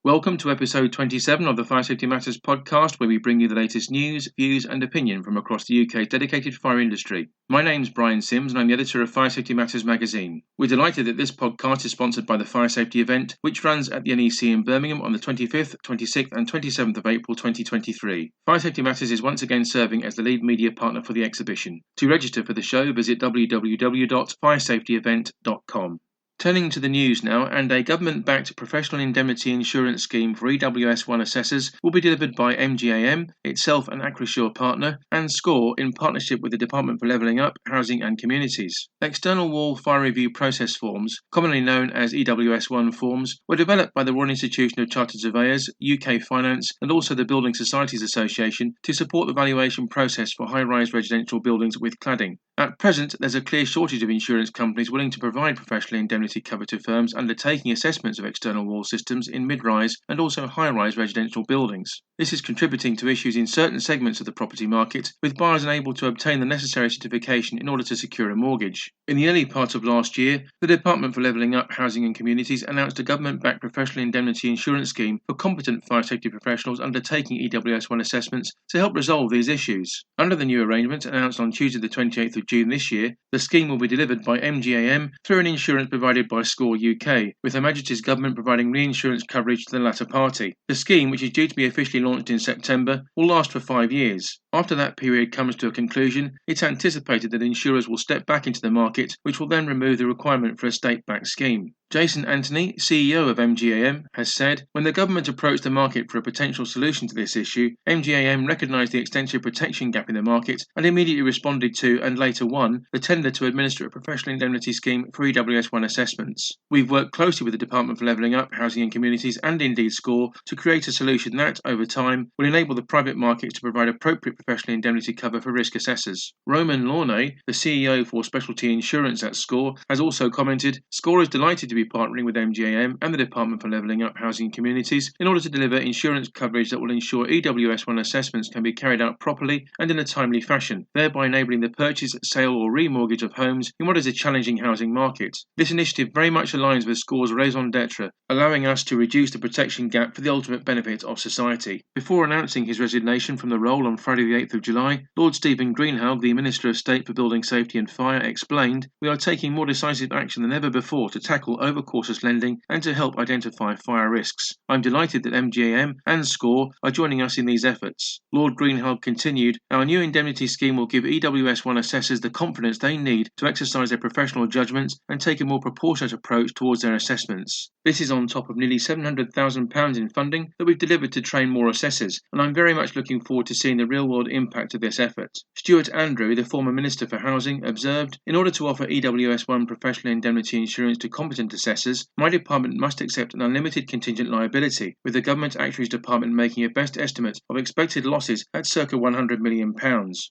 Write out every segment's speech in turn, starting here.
Welcome to episode 27 of the Fire Safety Matters podcast, where we bring you the latest news, views and opinion from across the UK's dedicated fire industry. My name's Brian Sims and I'm the editor of Fire Safety Matters magazine. We're delighted that this podcast is sponsored by the Fire Safety event, which runs at the NEC in Birmingham on the 25th, 26th and 27th of April 2023. Fire Safety Matters is once again serving as the lead media partner for the exhibition. To register for the show, visit www.firesafetyevent.com. Turning to the news now, and a government-backed professional indemnity insurance scheme for EWS1 assessors will be delivered by MGAM, itself an Acrisure partner, and SCORE in partnership with the Department for Levelling Up, Housing and Communities. External wall fire review process forms, commonly known as EWS1 forms, were developed by the Royal Institution of Chartered Surveyors, UK Finance and also the Building Societies Association to support the valuation process for high-rise residential buildings with cladding. At present, there's a clear shortage of insurance companies willing to provide professional indemnity cover to firms undertaking assessments of external wall systems in mid-rise and also high-rise residential buildings. This is contributing to issues in certain segments of the property market, with buyers unable to obtain the necessary certification in order to secure a mortgage. In the early part of last year, the Department for Levelling Up, Housing and Communities announced a government-backed professional indemnity insurance scheme for competent fire safety professionals undertaking EWS1 assessments to help resolve these issues. Under the new arrangement announced on Tuesday the 28th of June this year, the scheme will be delivered by MGAM through an insurance provided by SCORE UK, with Her Majesty's Government providing reinsurance coverage to the latter party. The scheme, which is due to be officially launched in September, will last for 5 years. After that period comes to a conclusion, it's anticipated that insurers will step back into the market, which will then remove the requirement for a state-backed scheme. Jason Anthony, CEO of MGAM, has said, when the government approached the market for a potential solution to this issue, MGAM recognised the extensive protection gap in the market and immediately responded to, and later won, the tender to administer a professional indemnity scheme for EWS1 assessments. We've worked closely with the Department for Levelling Up, Housing and Communities and indeed SCORE to create a solution that, over time, will enable the private markets to provide appropriate professional indemnity cover for risk assessors. Roman Launay, the CEO for Specialty Insurance at SCORE, has also commented, SCORE is delighted to be partnering with MGAM and the Department for Levelling Up, Housing and Communities in order to deliver insurance coverage that will ensure EWS1 assessments can be carried out properly and in a timely fashion, thereby enabling the purchase, sale or remortgage of homes in what is a challenging housing market. This initiative very much aligns with SCORE's raison d'etre, allowing us to reduce the protection gap for the ultimate benefit of society. Before announcing his resignation from the role on Friday the 8th of July, Lord Stephen Greenhalgh, the Minister of State for Building Safety and Fire, explained, "We are taking more decisive action than ever before to tackle overcautious lending and to help identify fire risks. I'm delighted that MGAM and SCORE are joining us in these efforts." Lord Greenhalgh continued, "Our new indemnity scheme will give EWS1 assessors the confidence they need to exercise their professional judgments and take a more proportionate approach towards their assessments. This is on top of nearly £700,000 in funding that we've delivered to train more assessors, and I'm very much looking forward to seeing the real-world impact of this effort." Stuart Andrew, the former Minister for Housing, observed, "In order to offer EWS1 professional indemnity insurance to competent assessors, my department must accept an unlimited contingent liability, with the Government Actuaries Department making a best estimate of expected losses at circa £100 million.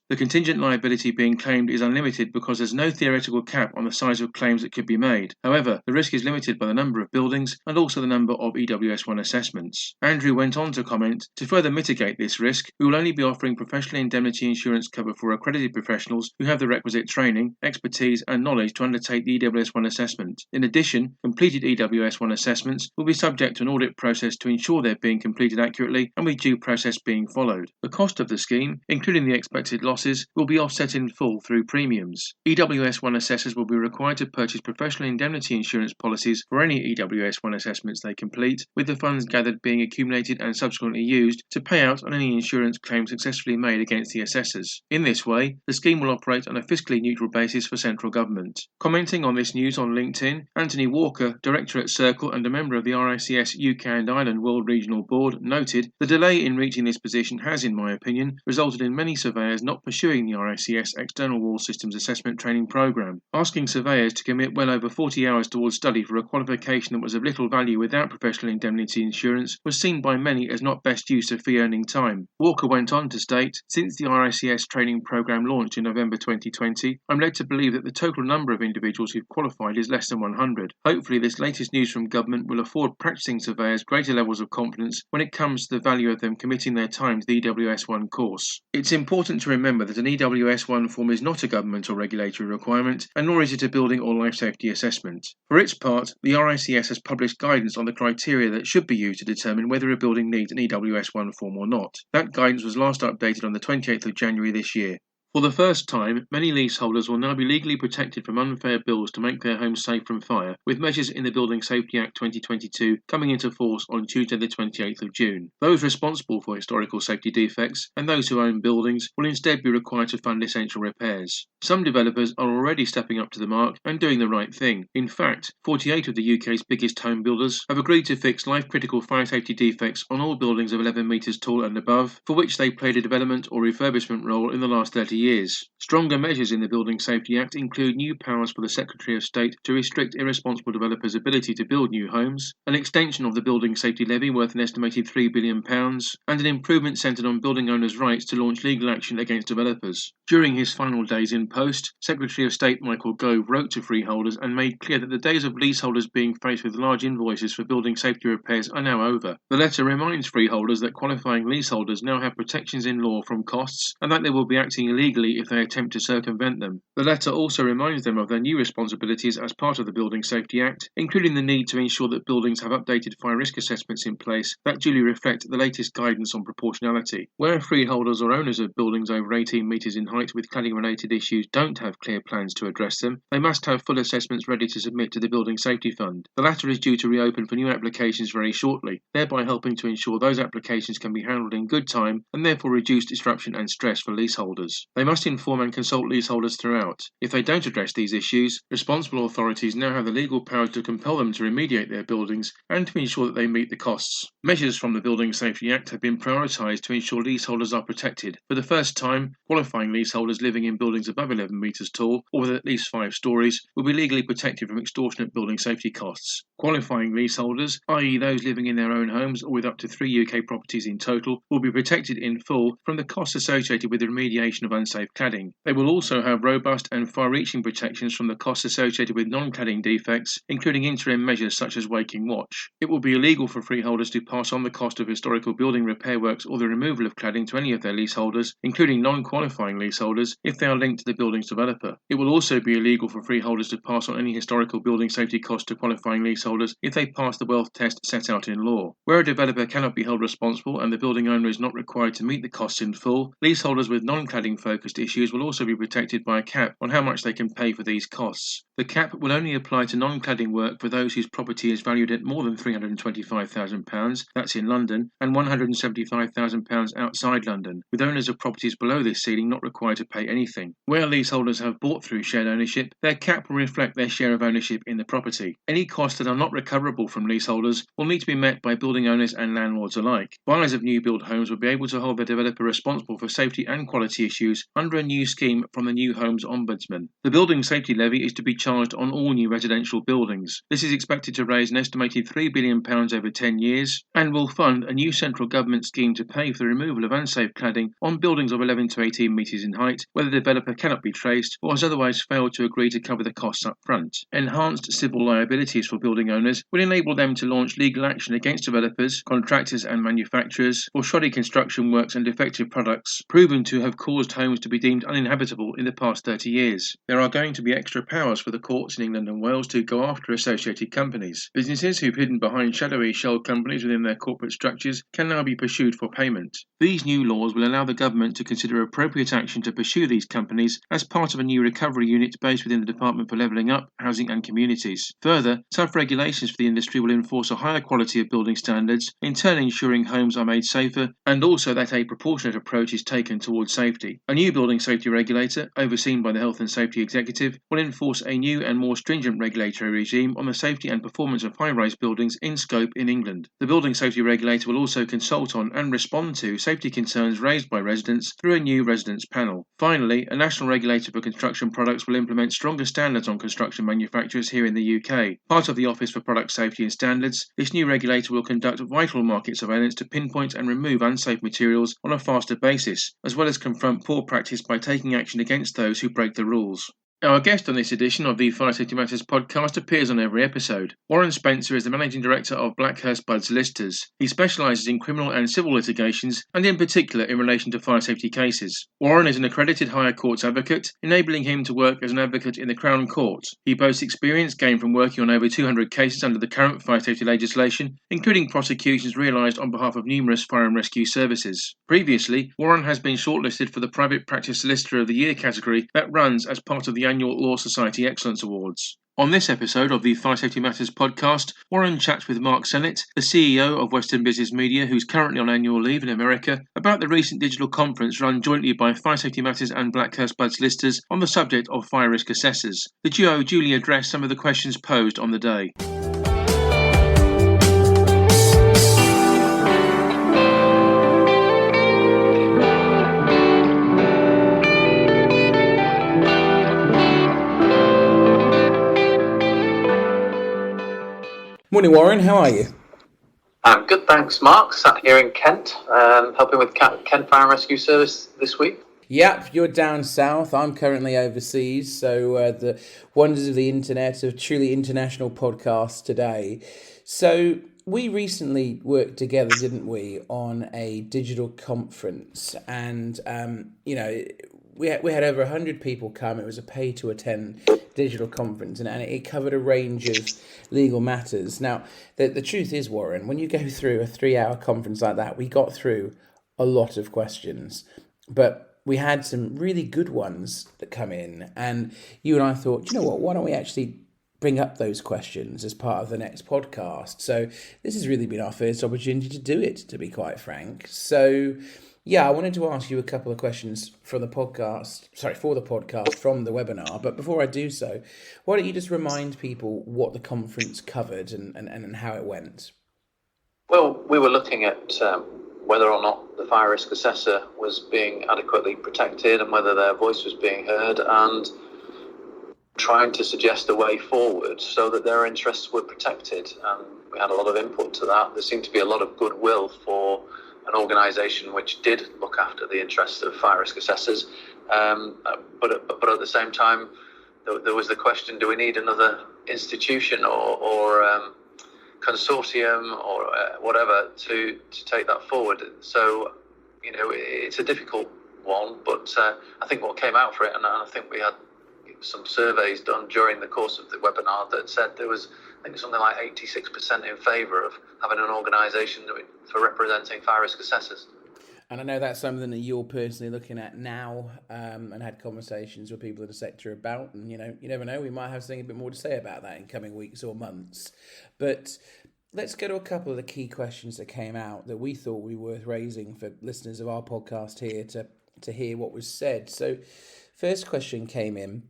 The contingent liability being claimed is unlimited because there's no theoretical cap on the size of claims that could be made. However, the risk is limited by the number of buildings and also the number of EWS1 assessments." Andrew went on to comment, "To further mitigate this risk, we will only be offering professional indemnity insurance cover for accredited professionals who have the requisite training, expertise and knowledge to undertake the EWS1 assessment. In addition, completed EWS1 assessments will be subject to an audit process to ensure they're being completed accurately and with due process being followed. The cost of the scheme, including the expected losses, will be offset in full through premiums. EWS1 assessors will be required to purchase professional indemnity insurance policies for any EWS1 assessments they complete, with the funds gathered being accumulated and subsequently used to pay out on any insurance claim successfully made against the assessors. In this way, the scheme will operate on a fiscally neutral basis for central government." Commenting on this news on LinkedIn, Anthony Walker, Director at Circle and a member of the RICS UK and Ireland World Regional Board, noted, "The delay in reaching this position has, in my opinion, resulted in many surveyors not pursuing the RICS External Wall Systems Assessment Training Programme. Asking surveyors to commit well over 40 hours towards study for a qualification that was of little value without professional indemnity insurance was seen by many as not best use of fee-earning time." Walker went on to state, fact, since the RICS training programme launched in November 2020, I'm led to believe that the total number of individuals who've qualified is less than 100. Hopefully, this latest news from government will afford practising surveyors greater levels of confidence when it comes to the value of them committing their time to the EWS1 course. It's important to remember that an EWS1 form is not a government or regulatory requirement, and nor is it a building or life safety assessment. For its part, the RICS has published guidance on the criteria that should be used to determine whether a building needs an EWS1 form or not. That guidance was last updated on the 28th of January this year. For the first time, many leaseholders will now be legally protected from unfair bills to make their homes safe from fire, with measures in the Building Safety Act 2022 coming into force on Tuesday the 28th of June. Those responsible for historical safety defects and those who own buildings will instead be required to fund essential repairs. Some developers are already stepping up to the mark and doing the right thing. In fact, 48 of the UK's biggest home builders have agreed to fix life-critical fire safety defects on all buildings of 11 metres tall and above, for which they played a development or refurbishment role in the last 30 years. Stronger measures in the Building Safety Act include new powers for the Secretary of State to restrict irresponsible developers' ability to build new homes, an extension of the Building Safety Levy worth an estimated £3 billion, and an improvement centred on building owners' rights to launch legal action against developers. During his final days in post, Secretary of State Michael Gove wrote to freeholders and made clear that the days of leaseholders being faced with large invoices for building safety repairs are now over. The letter reminds freeholders that qualifying leaseholders now have protections in law from costs and that they will be acting illegally if they attempt to circumvent them. The letter also reminds them of their new responsibilities as part of the Building Safety Act, including the need to ensure that buildings have updated fire risk assessments in place that duly reflect the latest guidance on proportionality. Where freeholders or owners of buildings over 18 metres in height with cladding-related issues don't have clear plans to address them, they must have full assessments ready to submit to the Building Safety Fund. The latter is due to reopen for new applications very shortly, thereby helping to ensure those applications can be handled in good time and therefore reduce disruption and stress for leaseholders. They must inform and consult leaseholders throughout. If they don't address these issues, responsible authorities now have the legal power to compel them to remediate their buildings and to ensure that they meet the costs. Measures from the Building Safety Act have been prioritised to ensure leaseholders are protected. For the first time, qualifying leaseholders living in buildings above 11 metres tall or with at least 5 storeys will be legally protected from extortionate building safety costs. Qualifying leaseholders, i.e. those living in their own homes or with up to 3 UK properties in total, will be protected in full from the costs associated with the remediation of unsafe cladding. They will also have robust and far-reaching protections from the costs associated with non-cladding defects, including interim measures such as waking watch. It will be illegal for freeholders to pass on the cost of historical building repair works or the removal of cladding to any of their leaseholders, including non-qualifying leaseholders, if they are linked to the building's developer. It will also be illegal for freeholders to pass on any historical building safety costs to qualifying leaseholders if they pass the wealth test set out in law. Where a developer cannot be held responsible and the building owner is not required to meet the costs in full, leaseholders with non-cladding focused issues will also be protected by a cap on how much they can pay for these costs. The cap will only apply to non-cladding work for those whose property is valued at more than £325,000, that's in London, and £175,000 outside London, with owners of properties below this ceiling not required to pay anything. Where leaseholders have bought through shared ownership, their cap will reflect their share of ownership in the property. Any costs that are not recoverable from leaseholders will need to be met by building owners and landlords alike. Buyers of new build homes will be able to hold their developer responsible for safety and quality issues under a new scheme from the New Homes Ombudsman. The Building Safety Levy is to be charged on all new residential buildings. This is expected to raise an estimated £3 billion over 10 years and will fund a new central government scheme to pay for the removal of unsafe cladding on buildings of 11 to 18 metres in height where the developer cannot be traced or has otherwise failed to agree to cover the costs up front. Enhanced civil liabilities for building owners will enable them to launch legal action against developers, contractors and manufacturers for shoddy construction works and defective products proven to have caused homes to be deemed uninhabitable in the past 30 years. There are going to be extra powers for the courts in England and Wales to go after associated companies. Businesses who've hidden behind shadowy shell companies within their corporate structures can now be pursued for payment. These new laws will allow the government to consider appropriate action to pursue these companies as part of a new recovery unit based within the Department for Levelling Up, Housing and Communities. Further, tough regulations for the industry will enforce a higher quality of building standards, in turn ensuring homes are made safer and also that a proportionate approach is taken towards safety. A new new building safety regulator, overseen by the Health and Safety Executive, will enforce a new and more stringent regulatory regime on the safety and performance of high-rise buildings in scope in England. The building safety regulator will also consult on and respond to safety concerns raised by residents through a new residents panel. Finally, a national regulator for construction products will implement stronger standards on construction manufacturers here in the UK. Part of the Office for Product Safety and Standards, this new regulator will conduct vital market surveillance to pinpoint and remove unsafe materials on a faster basis, as well as confront poor practice by taking action against those who break the rules. Our guest on this edition of the Fire Safety Matters podcast appears on every episode. Warren Spencer is the Managing Director of Blackhurst Budd Solicitors. He specialises in criminal and civil litigations, and in particular in relation to fire safety cases. Warren is an accredited higher courts advocate, enabling him to work as an advocate in the Crown Court. He boasts experience gained from working on over 200 cases under the current fire safety legislation, including prosecutions realised on behalf of numerous fire and rescue services. Previously, Warren has been shortlisted for the Private Practice Solicitor of the Year category that runs as part of the annual Law Society Excellence Awards. On this episode of the Fire Safety Matters podcast, Warren chats with Mark Sennett, the CEO of Western Business Media, who's currently on annual leave in America, about the recent digital conference run jointly by Fire Safety Matters and Blackhurst Budd Solicitors on the subject of fire risk assessors. The duo duly addressed some of the questions posed on the day. Morning, Warren. How are you? I'm good, thanks, Mark. Sat here in Kent, helping with Kent Fire and Rescue Service this week. Yep, you're down south. I'm currently overseas, so the wonders of the internet, of truly international podcasts today. So we recently worked together, didn't we, on a digital conference, and we had over 100 people come. It was a pay-to-attend digital conference, and it covered a range of legal matters. Now, the truth is, Warren, when you go through a 3-hour conference like that, we got through a lot of questions, but we had some really good ones that come in, and you and I thought, you know what, why don't we actually bring up those questions as part of the next podcast? So this has really been our first opportunity to do it, to be quite frank. So yeah, I wanted to ask you a couple of questions for the podcast from the webinar. But before I do so, why don't you just remind people what the conference covered and how it went? Well, we were looking at whether or not the fire risk assessor was being adequately protected and whether their voice was being heard, and trying to suggest a way forward so that their interests were protected. And we had a lot of input to that. There seemed to be a lot of goodwill for an organisation which did look after the interests of fire risk assessors, but at the same time, there was the question: do we need another institution or consortium or whatever to take that forward? So, it's a difficult one, but I think what came out for it, and I think we had some surveys done during the course of the webinar that said there was, I think, something like 86% in favour of having an organisation for representing fire risk assessors. And I know that's something that you're personally looking at now, and had conversations with people in the sector about. And, you never know, we might have something a bit more to say about that in coming weeks or months. But let's go to a couple of the key questions that came out that we thought were worth raising for listeners of our podcast here to hear what was said. So first question came in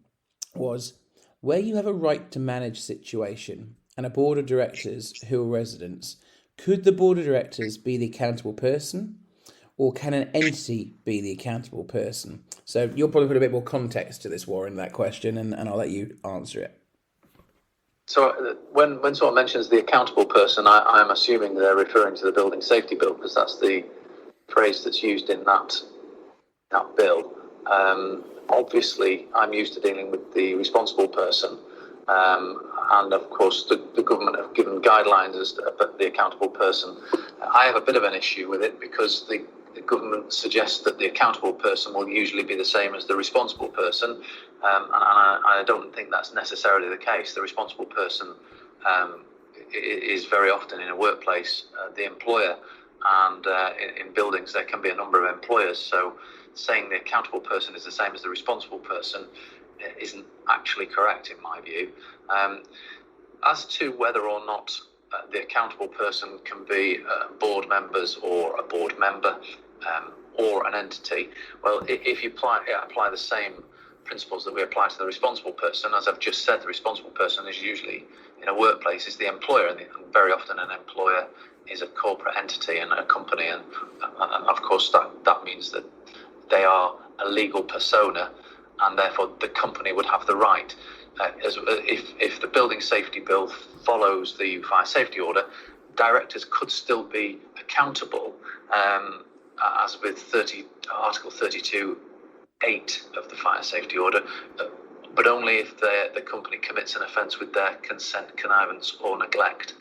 was, where you have a right to manage situation and a board of directors who are residents, could the board of directors be the accountable person, or can an entity be the accountable person? So you'll probably put a bit more context to this, Warren, that question, and I'll let you answer it. So when someone mentions the accountable person, I'm assuming they're referring to the Building Safety Bill, because that's the phrase that's used in that bill. Obviously, I'm used to dealing with the responsible person, and of course the government have given guidelines as to the accountable person. I have a bit of an issue with it because the government suggests that the accountable person will usually be the same as the responsible person, and I don't think that's necessarily the case. The responsible person is very often in a workplace the employer, and in buildings there can be a number of employers, so saying the accountable person is the same as the responsible person isn't actually correct in my view. As to whether or not the accountable person can be board members or a board member, or an entity. Well, if you apply the same principles that we apply to the responsible person, as I've just said, the responsible person is usually in a workplace is the employer, and very often an employer is a corporate entity and a company, and of course that means that they are a legal persona, and therefore the company would have the right. If the building safety bill follows the fire safety order, directors could still be accountable, as with Article 32(8) of the fire safety order, but only if the company commits an offence with their consent, connivance, or neglect.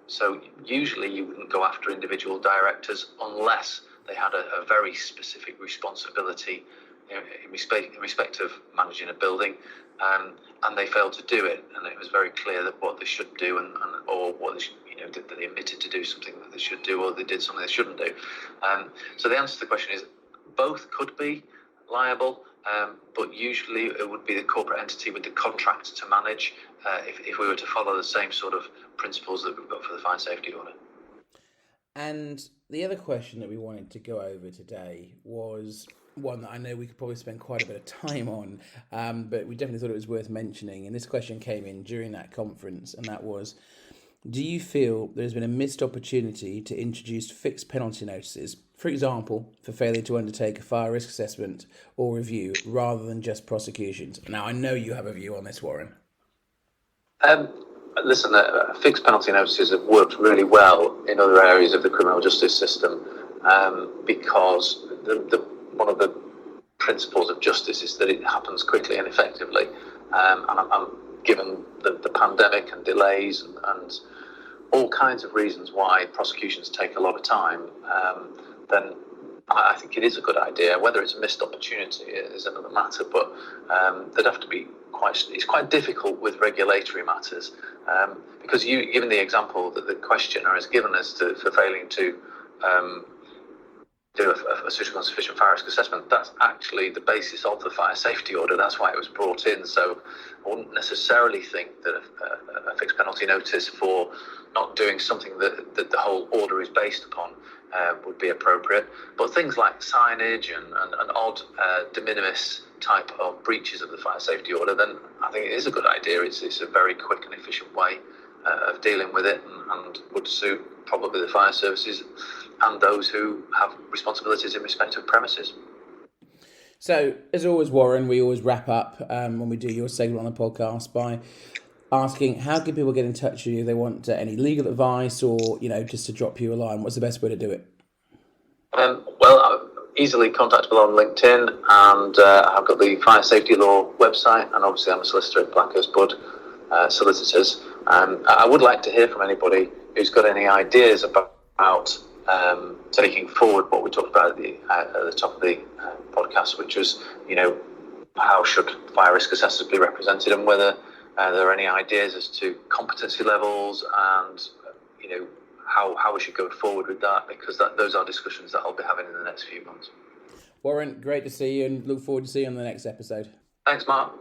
So usually you wouldn't go after individual directors unless they had a very specific responsibility in respect of managing a building, and they failed to do it, and it was very clear that what they should do, or what that they admitted to do something that they should do, or they did something they shouldn't do. So the answer to the question is both could be liable, but usually it would be the corporate entity with the contract to manage, if we were to follow the same sort of principles that we've got for the fire safety order. And the other question that we wanted to go over today was one that I know we could probably spend quite a bit of time on, but we definitely thought it was worth mentioning. And this question came in during that conference, and that was, do you feel there's been a missed opportunity to introduce fixed penalty notices, for example, for failure to undertake a fire risk assessment or review rather than just prosecutions? Now, I know you have a view on this, Warren. Listen, fixed penalty notices have worked really well in other areas of the criminal justice system, because one of the principles of justice is that it happens quickly and effectively. And given the pandemic and delays and all kinds of reasons why prosecutions take a lot of time, then I think it is a good idea. Whether it's a missed opportunity is another matter, but there'd have to be it's quite difficult with regulatory matters, because given the example that the questioner has given us for failing to do a suitable and sufficient fire risk assessment, that's actually the basis of the fire safety order. That's why it was brought in. So I wouldn't necessarily think that a fixed penalty notice for not doing something that the whole order is based upon would be appropriate. But things like signage and odd de minimis type of breaches of the fire safety order, then I think it is a good idea. It's a very quick and efficient way of dealing with it, and would suit probably the fire services and those who have responsibilities in respect of premises. So, as always, Warren, we always wrap up when we do your segment on the podcast by asking, how can people get in touch with you if they want any legal advice, or just to drop you a line? What's the best way to do it? Well, easily contactable on LinkedIn, and I've got the fire safety law website, and obviously I'm a solicitor at Blackhurst Budd Solicitors. I would like to hear from anybody who's got any ideas about taking forward what we talked about at the top of the podcast, which was, how should fire risk assessors be represented, and whether there are any ideas as to competency levels, and how we should go forward with that, because those are discussions that I'll be having in the next few months. Warren, great to see you, and look forward to seeing you on the next episode. Thanks, Mark.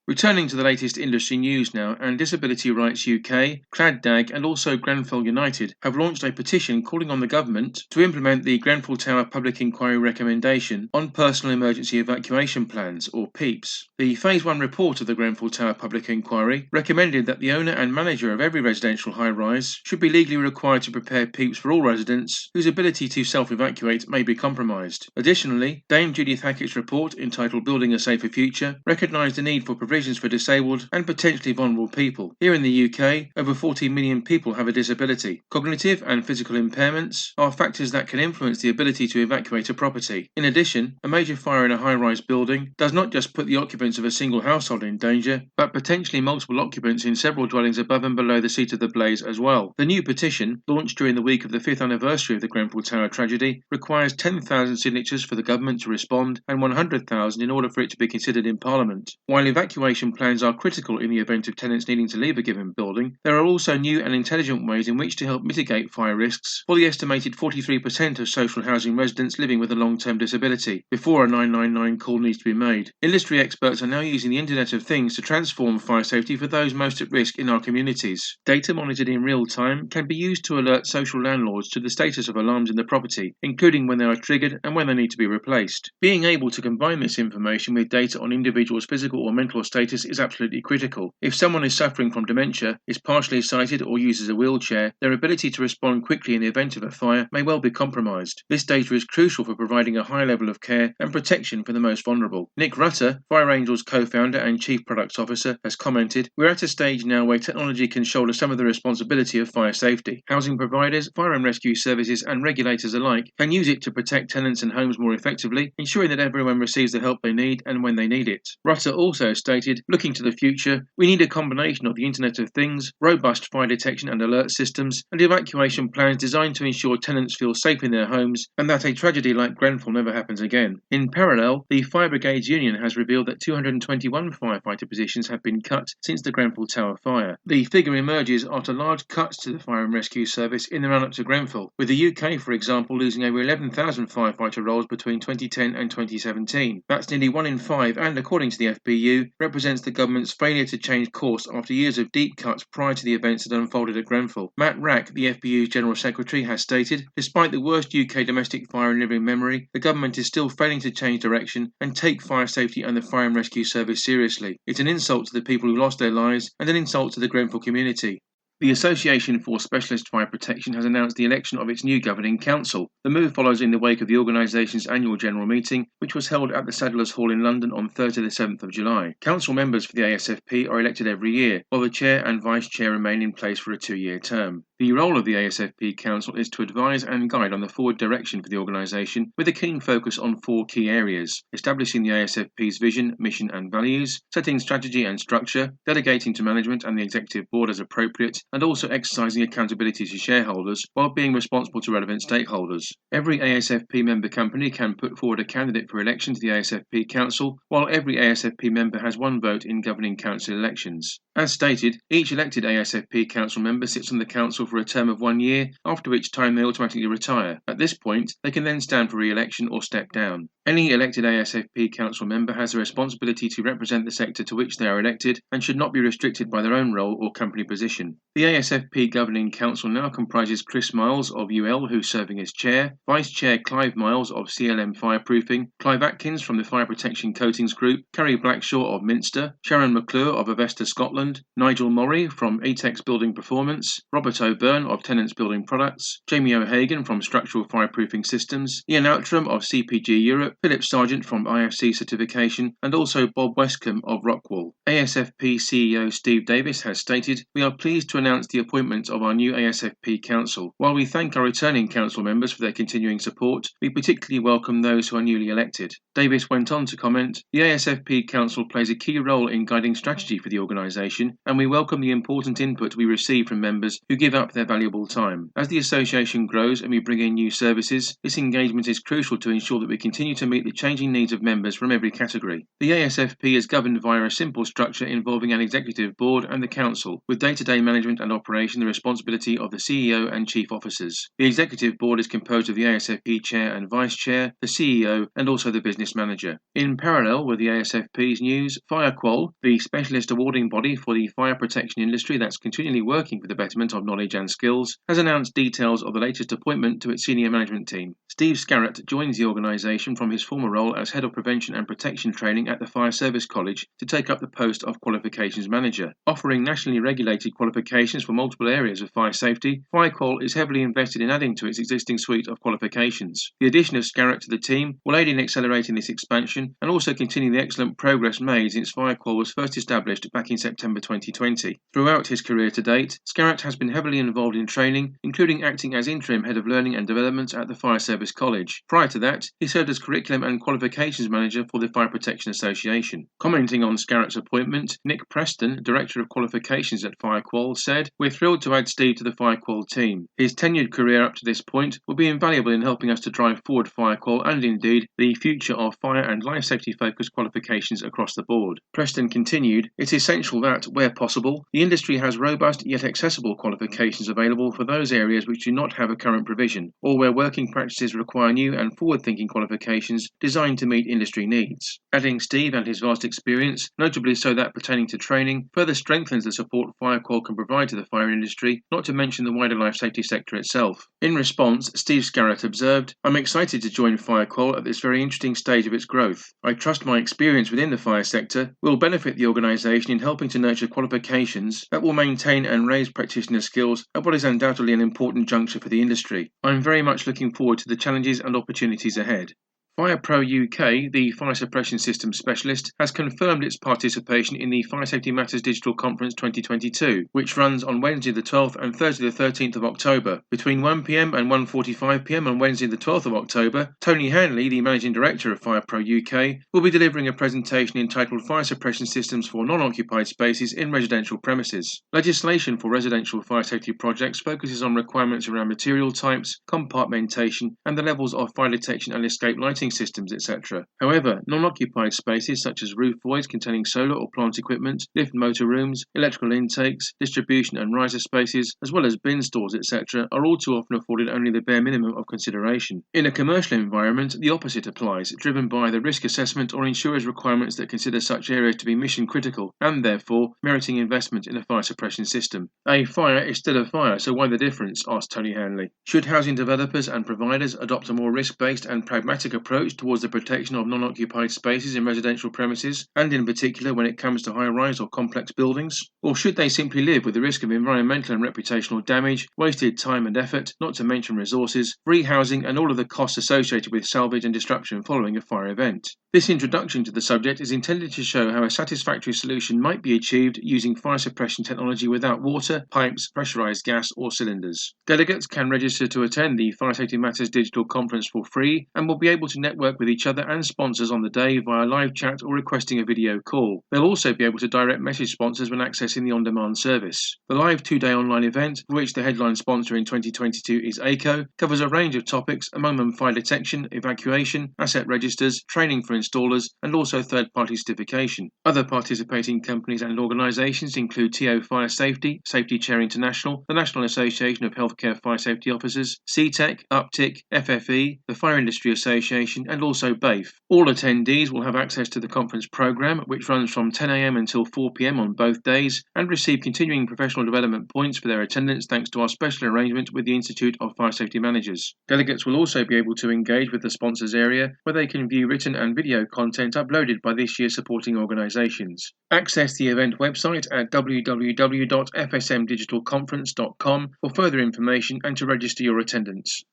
Returning to the latest industry news now, and Disability Rights UK, CladDag and also Grenfell United have launched a petition calling on the government to implement the Grenfell Tower Public Inquiry recommendation on Personal Emergency Evacuation Plans, or PEEPs. The Phase 1 report of the Grenfell Tower Public Inquiry recommended that the owner and manager of every residential high-rise should be legally required to prepare PEEPs for all residents whose ability to self-evacuate may be compromised. Additionally, Dame Judith Hackett's report, entitled Building a Safer Future, recognised the need for provisions for disabled and potentially vulnerable people. Here in the UK, over 40 million people have a disability. Cognitive and physical impairments are factors that can influence the ability to evacuate a property. In addition, a major fire in a high-rise building does not just put the occupants of a single household in danger, but potentially multiple occupants in several dwellings above and below the seat of the blaze as well. The new petition, launched during the week of the 5th anniversary of the Grenfell Tower tragedy, requires 10,000 signatures for the government to respond and 100,000 in order for it to be considered in Parliament. While evacuation evacuation plans are critical in the event of tenants needing to leave a given building, there are also new and intelligent ways in which to help mitigate fire risks for the estimated 43% of social housing residents living with a long-term disability before a 999 call needs to be made. Industry experts are now using the Internet of Things to transform fire safety for those most at risk in our communities. Data monitored in real time can be used to alert social landlords to the status of alarms in the property, including when they are triggered and when they need to be replaced. Being able to combine this information with data on individuals' physical or mental status is absolutely critical. If someone is suffering from dementia, is partially sighted or uses a wheelchair, their ability to respond quickly in the event of a fire may well be compromised. This data is crucial for providing a high level of care and protection for the most vulnerable. Nick Rutter, Fire Angel's co-founder and chief products officer, has commented, "We're at a stage now where technology can shoulder some of the responsibility of fire safety. Housing providers, fire and rescue services and regulators alike can use it to protect tenants and homes more effectively, ensuring that everyone receives the help they need and when they need it." Rutter also stated, "Looking to the future, we need a combination of the Internet of Things, robust fire detection and alert systems, and evacuation plans designed to ensure tenants feel safe in their homes and that a tragedy like Grenfell never happens again." In parallel, the Fire Brigades Union has revealed that 221 firefighter positions have been cut since the Grenfell Tower fire. The figure emerges after large cuts to the fire and rescue service in the run-up to Grenfell, with the UK, for example, losing over 11,000 firefighter roles between 2010 and 2017. That's nearly 1 in 5 and, according to the FBU, represents the government's failure to change course after years of deep cuts prior to the events that unfolded at Grenfell. Matt Rack, the FBU's General Secretary, has stated, "Despite the worst UK domestic fire in living memory, the government is still failing to change direction and take fire safety and the fire and rescue service seriously. It's an insult to the people who lost their lives and an insult to the Grenfell community." The Association for Specialist Fire Protection has announced the election of its new governing council. The move follows in the wake of the organisation's annual general meeting, which was held at the Sadler's Hall in London on Thursday the 7th of July. Council members for the ASFP are elected every year, while the chair and vice chair remain in place for a 2-year term. The role of the ASFP Council is to advise and guide on the forward direction for the organisation, with a keen focus on 4 key areas: establishing the ASFP's vision, mission and values, setting strategy and structure, delegating to management and the executive board as appropriate, and also exercising accountability to shareholders while being responsible to relevant stakeholders. Every ASFP member company can put forward a candidate for election to the ASFP Council, while every ASFP member has 1 vote in governing council elections. As stated, each elected ASFP Council member sits on the Council for a term of 1 year, after which time they automatically retire. At this point, they can then stand for re-election or step down. Any elected ASFP Council member has a responsibility to represent the sector to which they are elected and should not be restricted by their own role or company position. The ASFP Governing Council now comprises Chris Miles of UL, who's serving as Chair, Vice Chair Clive Miles of CLM Fireproofing, Clive Atkins from the Fire Protection Coatings Group, Kerry Blackshaw of Minster, Sharon McClure of Avesta Scotland, Nigel Murray from ETEX Building Performance, Robert O'Byrne of Tenants Building Products, Jamie O'Hagan from Structural Fireproofing Systems, Ian Outram of CPG Europe, Philip Sargent from IFC Certification, and also Bob Westcombe of Rockwall. ASFP CEO Steve Davis has stated, "We are pleased to announce the appointment of our new ASFP Council. While we thank our returning Council members for their continuing support, we particularly welcome those who are newly elected." Davis went on to comment, "The ASFP Council plays a key role in guiding strategy for the organisation, and we welcome the important input we receive from members who give up their valuable time. As the association grows and we bring in new services, this engagement is crucial to ensure that we continue to meet the changing needs of members from every category." The ASFP is governed via a simple structure involving an executive board and the council, with day-to-day management and operation the responsibility of the CEO and chief officers. The executive board is composed of the ASFP chair and vice chair, the CEO, and also the business manager. In parallel with the ASFP's news, FireQual, the specialist awarding body for the fire protection industry that's continually working for the betterment of knowledge and skills, has announced details of the latest appointment to its senior management team. Steve Scarrett joins the organisation from his former role as Head of Prevention and Protection Training at the Fire Service College to take up the post of Qualifications Manager. Offering nationally regulated qualifications for multiple areas of fire safety, FireQual is heavily invested in adding to its existing suite of qualifications. The addition of Scarrett to the team will aid in accelerating this expansion and also continue the excellent progress made since FireQual was first established back in September 2020. Throughout his career to date, Scarrett has been heavily involved in training, including acting as interim Head of Learning and Development at the Fire Service Service College. Prior to that, he served as Curriculum and Qualifications Manager for the Fire Protection Association. Commenting on Scarrett's appointment, Nick Preston, Director of Qualifications at FireQual, said, "We're thrilled to add Steve to the FireQual team. His tenured career up to this point will be invaluable in helping us to drive forward FireQual and indeed the future of fire and life safety focused qualifications across the board." Preston continued, "It's essential that, where possible, the industry has robust yet accessible qualifications available for those areas which do not have a current provision, or where working practices require new and forward-thinking qualifications designed to meet industry needs." Adding Steve and his vast experience, notably so that pertaining to training, further strengthens the support FireQual can provide to the fire industry, not to mention the wider life safety sector itself. In response, Steve Scarrett observed, "I'm excited to join FireQual at this very interesting stage of its growth. I trust my experience within the fire sector will benefit the organisation in helping to nurture qualifications that will maintain and raise practitioner skills at what is undoubtedly an important juncture for the industry. I'm very much looking forward to the challenges and opportunities ahead." FirePro UK, the fire suppression systems specialist, has confirmed its participation in the Fire Safety Matters Digital Conference 2022, which runs on Wednesday the 12th and Thursday the 13th of October. Between 1pm and 1:45pm on Wednesday the 12th of October, Tony Hanley, the Managing Director of FirePro UK, will be delivering a presentation entitled Fire Suppression Systems for Non-Occupied Spaces in Residential Premises. Legislation for residential fire safety projects focuses on requirements around material types, compartmentation, and the levels of fire detection and escape lighting systems, etc. However, non-occupied spaces such as roof voids containing solar or plant equipment, lift motor rooms, electrical intakes, distribution and riser spaces, as well as bin stores, etc., are all too often afforded only the bare minimum of consideration. In a commercial environment, the opposite applies, driven by the risk assessment or insurers' requirements that consider such areas to be mission critical and therefore meriting investment in a fire suppression system. A fire is still a fire, so why the difference? Asked Tony Hanley. Should housing developers and providers adopt a more risk-based and pragmatic approach towards the protection of non-occupied spaces in residential premises, and in particular when it comes to high-rise or complex buildings? Or should they simply live with the risk of environmental and reputational damage, wasted time and effort, not to mention resources, rehousing and all of the costs associated with salvage and destruction following a fire event? This introduction to the subject is intended to show how a satisfactory solution might be achieved using fire suppression technology without water, pipes, pressurized gas or cylinders. Delegates can register to attend the Fire Safety Matters Digital Conference for free and will be able to network with each other and sponsors on the day via live chat or requesting a video call. They'll also be able to direct message sponsors when accessing the on-demand service. The live 2-day online event, for which the headline sponsor in 2022 is ACO, covers a range of topics, among them fire detection, evacuation, asset registers, training for installers, and also third-party certification. Other participating companies and organisations include TO Fire Safety, Safety Chair International, the National Association of Healthcare Fire Safety Officers, CTEC, UPTIC, FFE, the Fire Industry Association, and also BAFE. All attendees will have access to the conference programme, which runs from 10am until 4pm on both days, and receive continuing professional development points for their attendance thanks to our special arrangement with the Institute of Fire Safety Managers. Delegates will also be able to engage with the sponsors area, where they can view written and video content uploaded by this year's supporting organisations. Access the event website at www.fsmdigitalconference.com for further information and to register your attendance.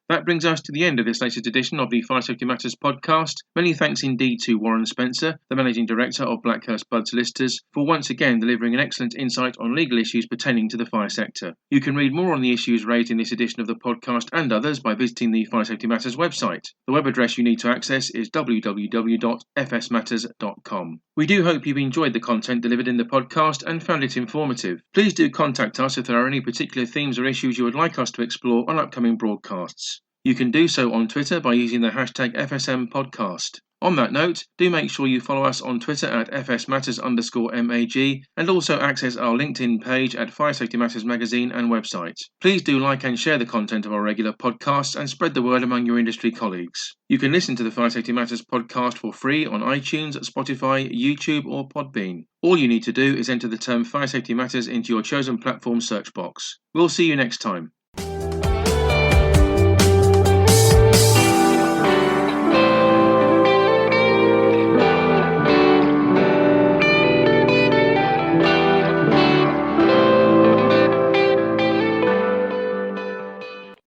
That brings us to the end of this latest edition of the Fire Safety Matters podcast. Many thanks indeed to Warren Spencer, the Managing Director of Blackhurst Budd Solicitors, for once again delivering an excellent insight on legal issues pertaining to the fire sector. You can read more on the issues raised in this edition of the podcast and others by visiting the Fire Safety Matters website. The web address you need to access is www.fsmatters.com. We do hope you've enjoyed the content delivered in the podcast and found it informative. Please do contact us if there are any particular themes or issues you would like us to explore on upcoming broadcasts. You can do so on Twitter by using the hashtag FSMPodcast. On that note, do make sure you follow us on Twitter at FSMatters_MAG and also access our LinkedIn page at Fire Safety Matters magazine and website. Please do like and share the content of our regular podcasts and spread the word among your industry colleagues. You can listen to the Fire Safety Matters podcast for free on iTunes, Spotify, YouTube or Podbean. All you need to do is enter the term Fire Safety Matters into your chosen platform search box. We'll see you next time.